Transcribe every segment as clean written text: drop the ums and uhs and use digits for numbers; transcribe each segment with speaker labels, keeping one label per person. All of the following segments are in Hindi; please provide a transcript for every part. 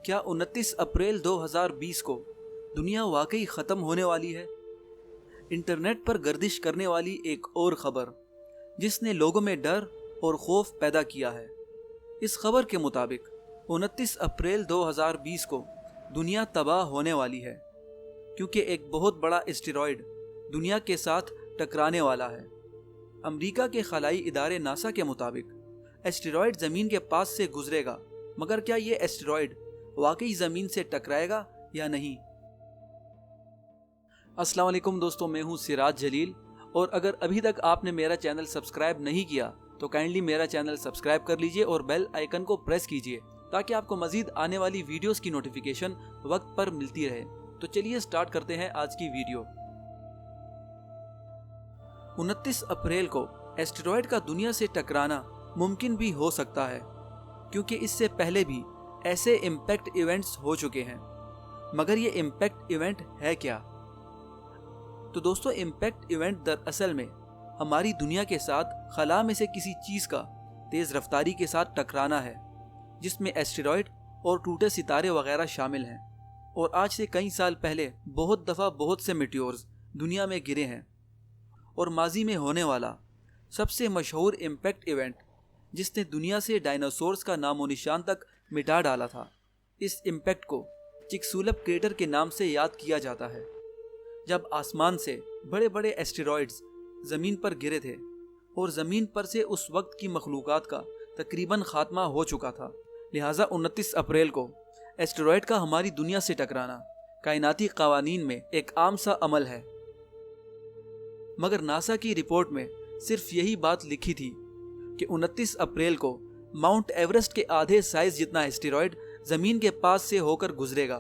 Speaker 1: क्या 29 अप्रैल 2020 को दुनिया वाकई ख़त्म होने वाली है? इंटरनेट पर गर्दिश करने वाली एक और ख़बर जिसने लोगों में डर और खौफ पैदा किया है। इस खबर के मुताबिक 29 अप्रैल 2020 को दुनिया तबाह होने वाली है क्योंकि एक बहुत बड़ा एस्टेरॉयड दुनिया के साथ टकराने वाला है। अमेरिका के खलाई इदारे नासा के मुताबिक एस्टेरॉयड ज़मीन के पास से गुजरेगा, मगर क्या ये एस्टेरॉयड वाकई ज़मीन से टकराएगा या नहीं? अस्सलाम वालेकुम दोस्तों, मैं हूँ सिराज जलील और अगर अभी तक आपने मेरा चैनल सब्सक्राइब नहीं किया तो काइंडली मेरा चैनल सब्सक्राइब कर लीजिए और बेल आइकन को प्रेस कीजिए ताकि आपको मजीद आने वाली वीडियोस की नोटिफिकेशन वक्त पर मिलती रहे। तो चलिए स्टार्ट करते हैं आज की वीडियो। 29 अप्रैल को एस्टेरॉयड का दुनिया से टकराना मुमकिन भी हो सकता है क्योंकि इससे पहले भी ऐसे इम्पैक्ट इवेंट्स हो चुके हैं। मगर ये इम्पैक्ट इवेंट है क्या? तो दोस्तों, इम्पैक्ट इवेंट दरअसल में हमारी दुनिया के साथ खला में से किसी चीज़ का तेज़ रफ्तारी के साथ टकराना है, जिसमें एस्टेरॉयड और टूटे सितारे वगैरह शामिल हैं। और आज से कई साल पहले बहुत दफ़ा बहुत से मीटियोर्स दुनिया में गिरे हैं। और माजी में होने वाला सबसे मशहूर इम्पैक्ट इवेंट जिसने दुनिया से डायनासोर्स का नामो निशान तक मिटा डाला था, इस इम्पैक्ट को चिकसुलप क्रेटर के नाम से याद किया जाता है, जब आसमान से बड़े बड़े एस्टेरॉयड्स ज़मीन पर गिरे थे और ज़मीन पर से उस वक्त की मखलूक़ात का तकरीबन ख़ात्मा हो चुका था। लिहाजा 29 अप्रैल को एस्टेरॉयड का हमारी दुनिया से टकराना कायनाती क़वानीन में एक आम सा अमल है। मगर नासा की रिपोर्ट में सिर्फ यही बात लिखी थी कि 29 अप्रैल को माउंट एवरेस्ट के आधे साइज जितना एस्टेरॉयड ज़मीन के पास से होकर गुजरेगा।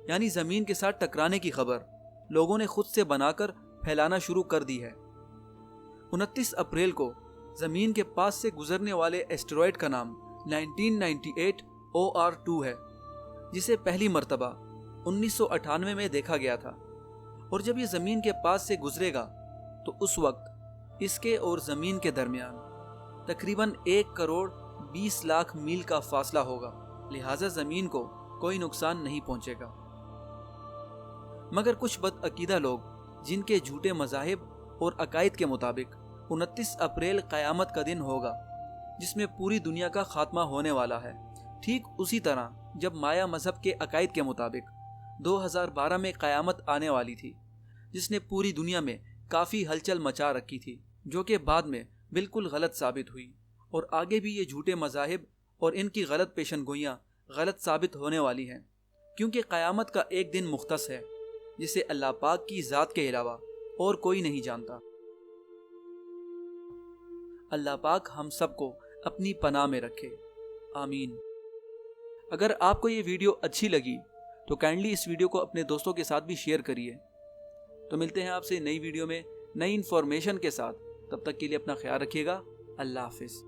Speaker 1: यानी ज़मीन के साथ टकराने की खबर लोगों ने खुद से बनाकर फैलाना शुरू कर दी है। 29 अप्रैल को ज़मीन के पास से गुजरने वाले एस्टेरॉयड का नाम 1998 OR2 है, जिसे पहली मर्तबा 1998 में देखा गया था। और जब ये ज़मीन के पास से गुजरेगा तो उस वक्त इसके और ज़मीन के दरमियान तकरीबन 1 करोड़ 20 लाख मील का फासला होगा। लिहाजा ज़मीन को कोई नुकसान नहीं पहुंचेगा। मगर कुछ बदअकीदा लोग जिनके झूठे मज़ाहिब और अकायद के मुताबिक 29 अप्रैल क़यामत का दिन होगा जिसमें पूरी दुनिया का खात्मा होने वाला है। ठीक उसी तरह जब माया मज़हब के अकायद के मुताबिक 2012 में क़यामत आने वाली थी, जिसने पूरी दुनिया में काफ़ी हलचल मचा रखी थी, जो कि बाद में बिल्कुल गलत साबित हुई। और आगे भी ये झूठे मज़ाहिब और इनकी गलत पेशनगोइयाँ गलत साबित होने वाली हैं, क्योंकि क़यामत का एक दिन मुख्तस है जिसे अल्लाह पाक की ज़ात के अलावा और कोई नहीं जानता। अल्लाह पाक हम सबको अपनी पनाह में रखे, आमीन। अगर आपको ये वीडियो अच्छी लगी तो काइंडली इस वीडियो को अपने दोस्तों के साथ भी शेयर करिए। तो मिलते हैं आपसे नई वीडियो में नई इन्फॉर्मेशन के साथ। तब तक के लिए अपना ख्याल रखिएगा। अल्लाह हाफिज़।